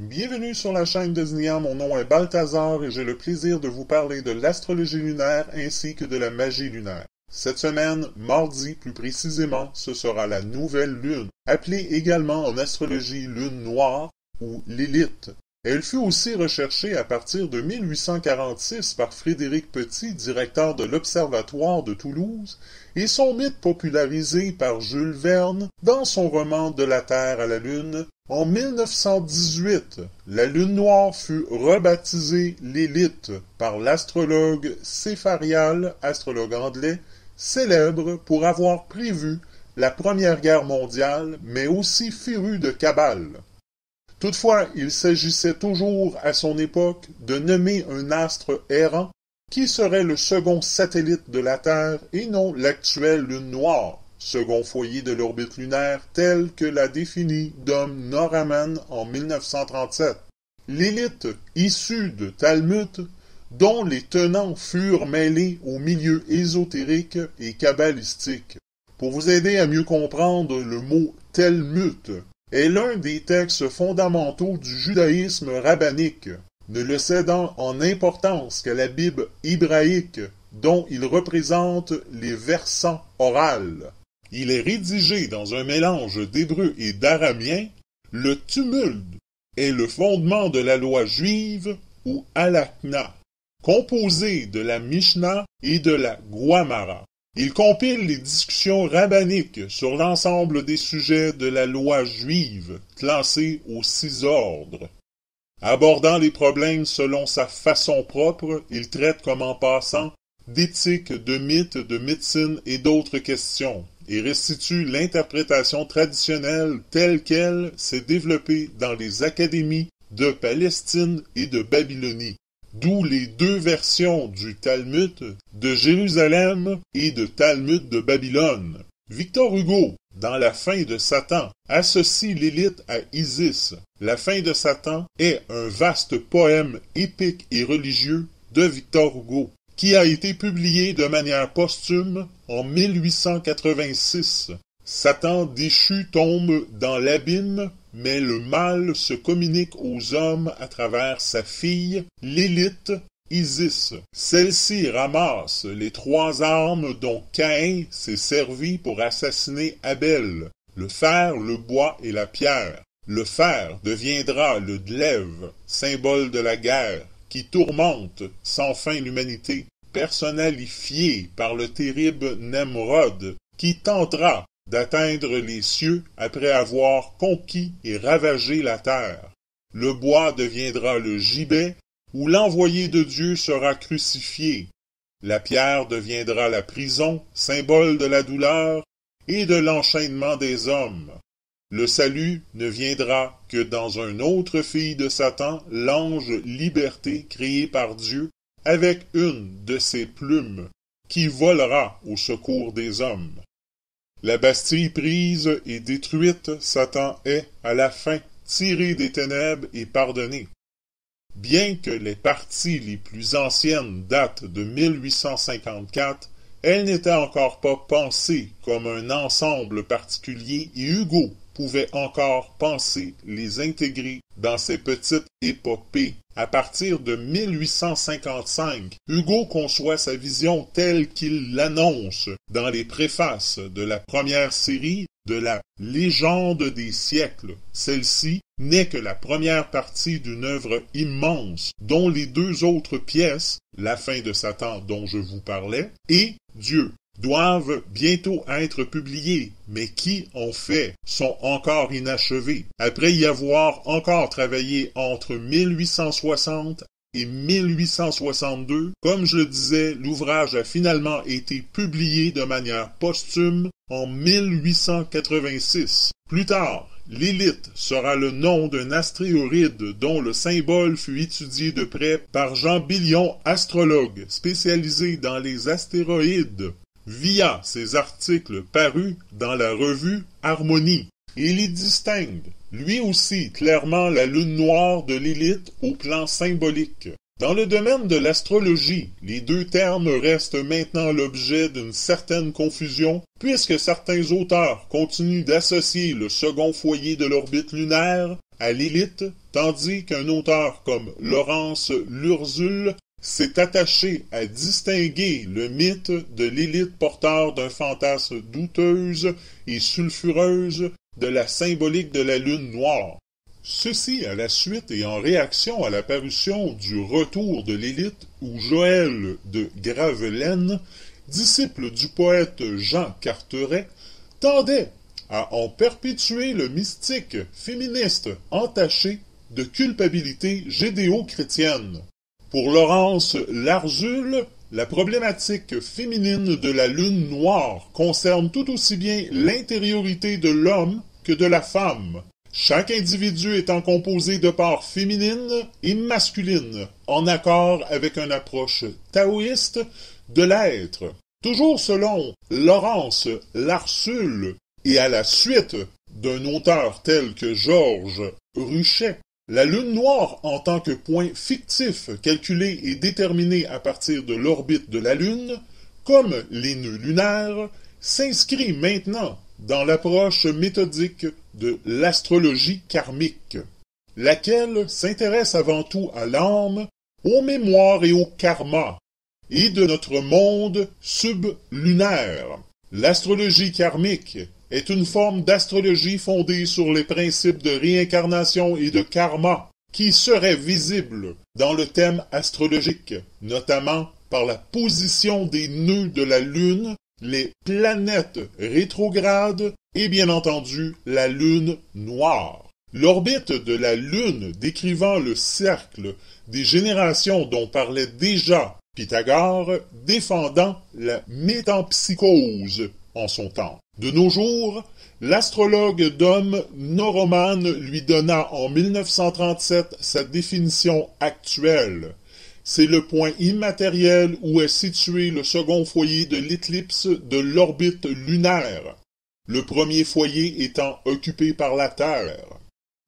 Bienvenue sur la chaîne de Znia, mon nom est Balthazar et j'ai le plaisir de vous parler de l'astrologie lunaire ainsi que de la magie lunaire. Cette semaine, mardi plus précisément, ce sera la nouvelle lune, appelée également en astrologie lune noire ou Lilith. Elle fut aussi recherchée à partir de 1846 par Frédéric Petit, directeur de l'Observatoire de Toulouse, et son mythe popularisé par Jules Verne dans son roman De la Terre à la Lune. En 1918, la Lune noire fut rebaptisée Lilith par l'astrologue Cépharial, astrologue anglais, célèbre pour avoir prévu la Première Guerre mondiale, mais aussi féru de cabale. Toutefois, il s'agissait toujours, à son époque, de nommer un astre errant qui serait le second satellite de la Terre et non l'actuelle Lune noire, second foyer de l'orbite lunaire tel que l'a défini Dom Norraman en 1937. Lilith, issue de Talmud, dont les tenants furent mêlés au milieu ésotérique et kabbalistique. Pour vous aider à mieux comprendre le mot Talmud, est l'un des textes fondamentaux du judaïsme rabbinique, ne le cédant en importance qu'à la Bible hébraïque, dont il représente les versants orales. Il est rédigé dans un mélange d'hébreu et d'aramien. Le tumulte est le fondement de la loi juive ou halakha, composé de la Mishnah et de la Guamara. Il compile les discussions rabbiniques sur l'ensemble des sujets de la loi juive, classés aux 6 ordres. Abordant les problèmes selon sa façon propre, il traite comme en passant d'éthique, de mythes, de médecine et d'autres questions, et restitue l'interprétation traditionnelle telle qu'elle s'est développée dans les académies de Palestine et de Babylonie. D'où les deux versions du Talmud de Jérusalem et de Talmud de Babylone. Victor Hugo, dans La fin de Satan, associe Lilith à Isis. La fin de Satan est un vaste poème épique et religieux de Victor Hugo, qui a été publié de manière posthume en 1886. Satan déchu tombe dans l'abîme, mais le mal se communique aux hommes à travers sa fille, Lilith, Isis. Celle-ci ramasse les 3 armes dont Caïn s'est servi pour assassiner Abel, le fer, le bois et la pierre. Le fer deviendra le glaive, symbole de la guerre, qui tourmente sans fin l'humanité, personnifié par le terrible Nemrod, qui tentera d'atteindre les cieux après avoir conquis et ravagé la terre. Le bois deviendra le gibet, où l'envoyé de Dieu sera crucifié. La pierre deviendra la prison, symbole de la douleur et de l'enchaînement des hommes. Le salut ne viendra que dans un autre fille de Satan, l'ange liberté créé par Dieu, avec une de ses plumes, qui volera au secours des hommes. La Bastille prise et détruite, Satan est, à la fin, tiré des ténèbres et pardonné. Bien que les parties les plus anciennes datent de 1854, elles n'étaient encore pas pensées comme un ensemble particulier et Hugo pouvait encore penser les intégrer dans ses petites épopées. À partir de 1855, Hugo conçoit sa vision telle qu'il l'annonce dans les préfaces de la première série de la Légende des siècles. Celle-ci n'est que la première partie d'une œuvre immense dont les 2 autres pièces, La fin de Satan dont je vous parlais, et Dieu, doivent bientôt être publiées, mais qui, en fait, sont encore inachevées. Après y avoir encore travaillé entre 1860 et 1862, comme je le disais, l'ouvrage a finalement été publié de manière posthume en 1886. Plus tard, Lilith sera le nom d'un astéroïde dont le symbole fut étudié de près par Jean Billion, astrologue spécialisé dans les astéroïdes, via ses articles parus dans la revue Harmonie. Il y distingue, lui aussi, clairement la lune noire de Lilith au plan symbolique. Dans le domaine de l'astrologie, les 2 termes restent maintenant l'objet d'une certaine confusion, puisque certains auteurs continuent d'associer le second foyer de l'orbite lunaire à Lilith tandis qu'un auteur comme Laurence Lurzul s'est attaché à distinguer le mythe de l'élite porteur d'un fantasme douteuse et sulfureuse de la symbolique de la lune noire. Ceci à la suite et en réaction à la parution du Retour de l'élite où Joël de Gravelaine, disciple du poète Jean Carteret, tendait à en perpétuer le mystique féministe entaché de culpabilité judéo-chrétienne. Pour Laurence Lurzul, la problématique féminine de la lune noire concerne tout aussi bien l'intériorité de l'homme que de la femme, chaque individu étant composé de parts féminines et masculines, en accord avec une approche taoïste de l'être. Toujours selon Laurence Lurzul, et à la suite d'un auteur tel que Georges Ruchet, la lune noire en tant que point fictif calculé et déterminé à partir de l'orbite de la lune, comme les nœuds lunaires, s'inscrit maintenant dans l'approche méthodique de l'astrologie karmique, laquelle s'intéresse avant tout à l'âme, aux mémoires et au karma, et de notre monde sublunaire. L'astrologie karmique est une forme d'astrologie fondée sur les principes de réincarnation et de karma, qui seraient visibles dans le thème astrologique, notamment par la position des nœuds de la Lune, les planètes rétrogrades et bien entendu la Lune noire. L'orbite de la Lune décrivant le cercle des générations dont parlait déjà Pythagore, défendant la métempsychose en son temps. De nos jours, l'astrologue Dom Noroman lui donna en 1937 sa définition actuelle. C'est le point immatériel où est situé le second foyer de l'éclipse de l'orbite lunaire, le premier foyer étant occupé par la Terre.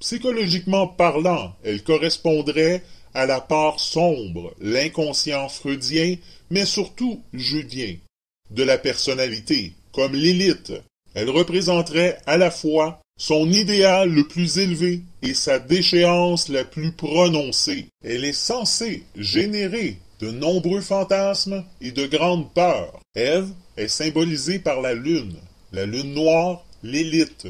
Psychologiquement parlant, elle correspondrait à la part sombre, l'inconscient freudien, mais surtout judien, de la personnalité, comme l'élite. Elle représenterait à la fois son idéal le plus élevé et sa déchéance la plus prononcée. Elle est censée générer de nombreux fantasmes et de grandes peurs. Ève est symbolisée par la lune. La lune noire, l'élite,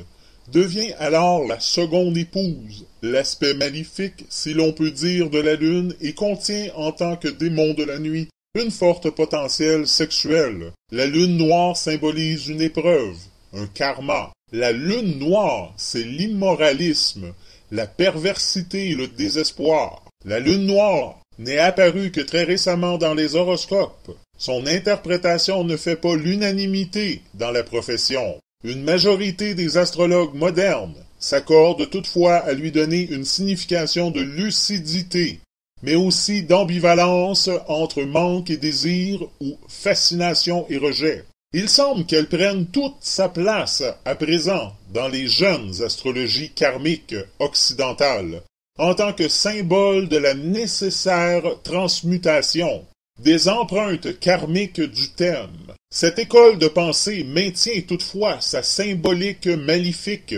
devient alors la seconde épouse, l'aspect maléfique, si l'on peut dire, de la lune et contient en tant que démon de la nuit une forte potentielle sexuelle. La lune noire symbolise une épreuve, un karma. La lune noire, c'est l'immoralisme, la perversité et le désespoir. La lune noire n'est apparue que très récemment dans les horoscopes. Son interprétation ne fait pas l'unanimité dans la profession. Une majorité des astrologues modernes s'accordent toutefois à lui donner une signification de lucidité, mais aussi d'ambivalence entre manque et désir ou fascination et rejet. Il semble qu'elle prenne toute sa place à présent dans les jeunes astrologies karmiques occidentales, en tant que symbole de la nécessaire transmutation, des empreintes karmiques du thème. Cette école de pensée maintient toutefois sa symbolique maléfique,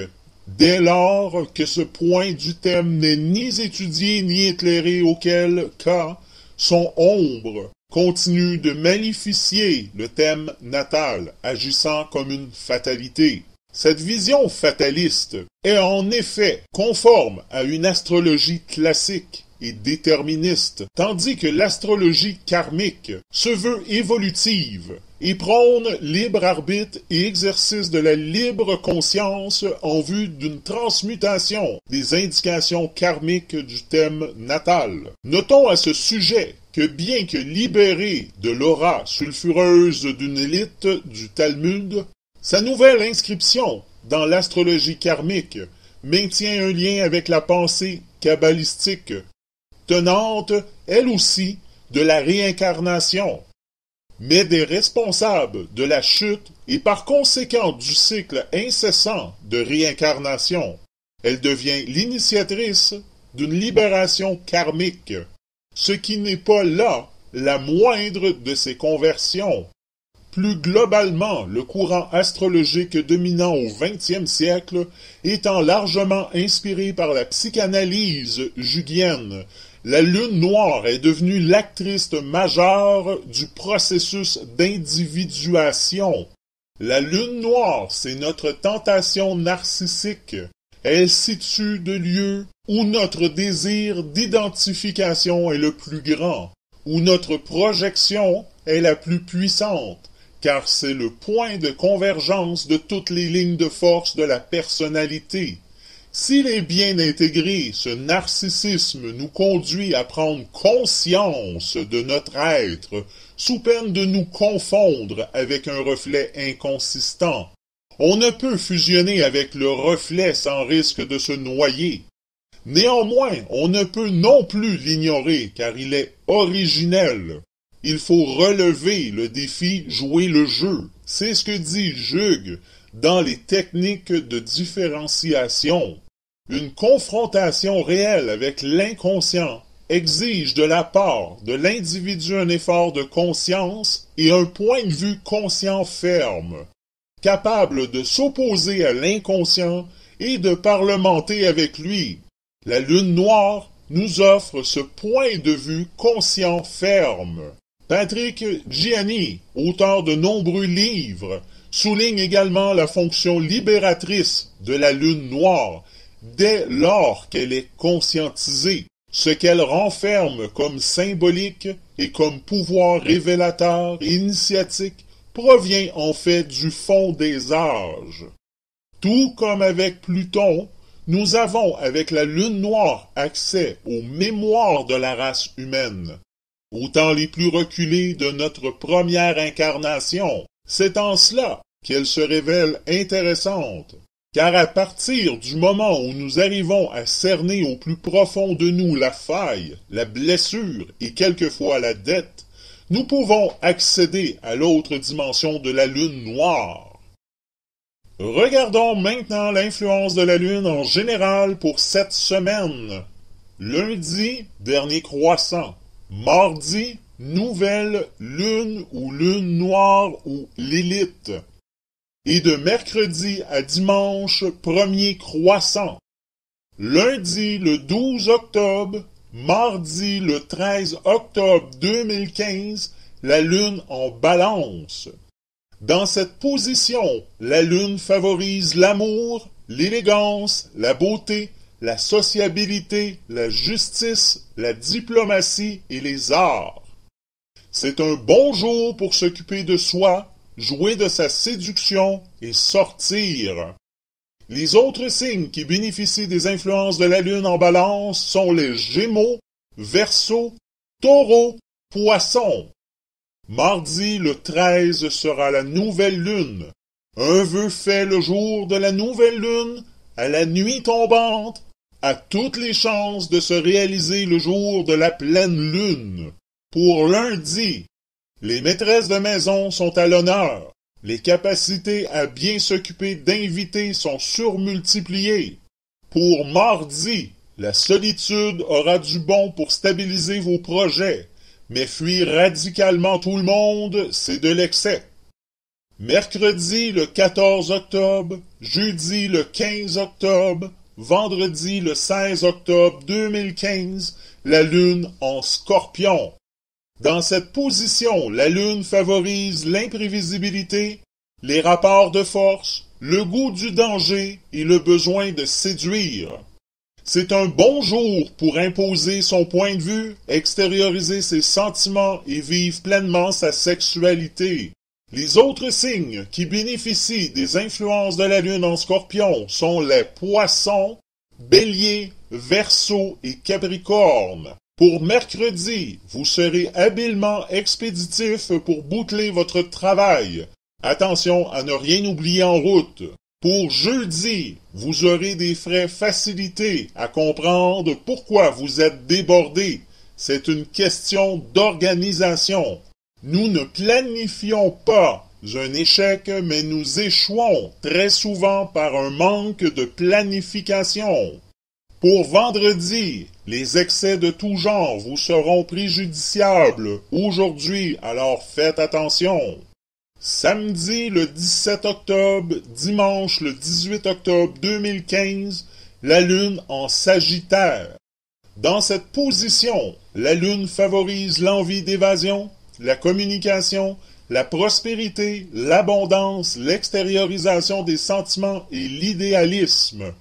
dès lors que ce point du thème n'est ni étudié ni éclairé, auquel cas son ombre continue de maléficier le thème natal, agissant comme une fatalité. Cette vision fataliste est en effet conforme à une astrologie classique et déterministe, tandis que l'astrologie karmique se veut évolutive et prône libre arbitre et exercice de la libre conscience en vue d'une transmutation des indications karmiques du thème natal. Notons à ce sujet que bien que libéré de l'aura sulfureuse d'une élite du Talmud, sa nouvelle inscription dans l'astrologie karmique maintient un lien avec la pensée kabbalistique, tenante, elle aussi, de la réincarnation, mais des responsables de la chute et par conséquent du cycle incessant de réincarnation. Elle devient l'initiatrice d'une libération karmique, ce qui n'est pas là la moindre de ces conversions. Plus globalement, le courant astrologique dominant au XXe siècle étant largement inspiré par la psychanalyse jungienne, la lune noire est devenue l'actrice majeure du processus d'individuation. La lune noire, c'est notre tentation narcissique. Elle situe de lieux où notre désir d'identification est le plus grand, où notre projection est la plus puissante, car c'est le point de convergence de toutes les lignes de force de la personnalité. S'il est bien intégré, ce narcissisme nous conduit à prendre conscience de notre être, sous peine de nous confondre avec un reflet inconsistant. On ne peut fusionner avec le reflet sans risque de se noyer. Néanmoins, on ne peut non plus l'ignorer, car il est originel. Il faut relever le défi, jouer le jeu. C'est ce que dit Jung dans les techniques de différenciation. Une confrontation réelle avec l'inconscient exige de la part de l'individu un effort de conscience et un point de vue conscient ferme, capable de s'opposer à l'inconscient et de parlementer avec lui. La lune noire nous offre ce point de vue conscient ferme. Patrick Gianni, auteur de nombreux livres, souligne également la fonction libératrice de la lune noire dès lors qu'elle est conscientisée. Ce qu'elle renferme comme symbolique et comme pouvoir révélateur et initiatique provient en fait du fond des âges. Tout comme avec Pluton, nous avons avec la lune noire accès aux mémoires de la race humaine. Au temps les plus reculés de notre première incarnation, c'est en cela qu'elle se révèle intéressante, car à partir du moment où nous arrivons à cerner au plus profond de nous la faille, la blessure et quelquefois la dette, nous pouvons accéder à l'autre dimension de la lune noire. Regardons maintenant l'influence de la lune en général pour cette semaine. Lundi, dernier croissant. Mardi, nouvelle lune ou lune noire ou Lilith. Et de mercredi à dimanche, premier croissant. Lundi, le 12 octobre, mardi, le 13 octobre 2015, la lune en balance. Dans cette position, la lune favorise l'amour, l'élégance, la beauté, la sociabilité, la justice, la diplomatie et les arts. C'est un bon jour pour s'occuper de soi, jouer de sa séduction et sortir. Les autres signes qui bénéficient des influences de la lune en balance sont les Gémeaux, Verseau, Taureau, Poissons. Mardi, le 13 sera la nouvelle lune. Un vœu fait le jour de la nouvelle lune, à la nuit tombante, a toutes les chances de se réaliser le jour de la pleine lune. Pour lundi, les maîtresses de maison sont à l'honneur. Les capacités à bien s'occuper d'invités sont surmultipliées. Pour mardi, la solitude aura du bon pour stabiliser vos projets. Mais fuir radicalement tout le monde, c'est de l'excès. Mercredi le 14 octobre, jeudi le 15 octobre, vendredi le 16 octobre 2015, la lune en Scorpion. Dans cette position, la lune favorise l'imprévisibilité, les rapports de force, le goût du danger et le besoin de séduire. C'est un bon jour pour imposer son point de vue, extérioriser ses sentiments et vivre pleinement sa sexualité. Les autres signes qui bénéficient des influences de la lune en Scorpion sont les Poissons, Bélier, Verseau et Capricorne. Pour mercredi, vous serez habilement expéditif pour boucler votre travail. Attention à ne rien oublier en route. Pour jeudi, vous aurez des frais facilités à comprendre pourquoi vous êtes débordé. C'est une question d'organisation. Nous ne planifions pas un échec, mais nous échouons très souvent par un manque de planification. Pour vendredi, les excès de tout genre vous seront préjudiciables aujourd'hui, alors faites attention. Samedi le 17 octobre, dimanche le 18 octobre 2015, la Lune en Sagittaire. Dans cette position, la Lune favorise l'envie d'évasion, la communication, la prospérité, l'abondance, l'extériorisation des sentiments et l'idéalisme.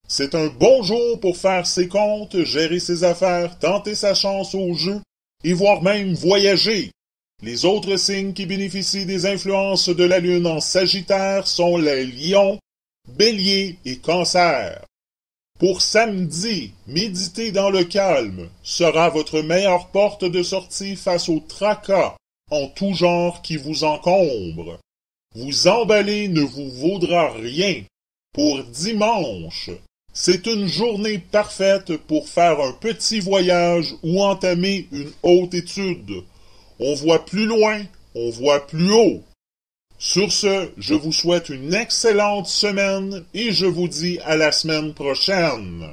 C'est un bon jour pour faire ses comptes, gérer ses affaires, tenter sa chance au jeu et voire même voyager. Les autres signes qui bénéficient des influences de la Lune en Sagittaire sont les Lions, Bélier et Cancer. Pour samedi, méditer dans le calme sera votre meilleure porte de sortie face au tracas en tout genre qui vous encombre. Vous emballer ne vous vaudra rien. Pour dimanche, c'est une journée parfaite pour faire un petit voyage ou entamer une haute étude. On voit plus loin, on voit plus haut. Sur ce, je vous souhaite une excellente semaine et je vous dis à la semaine prochaine.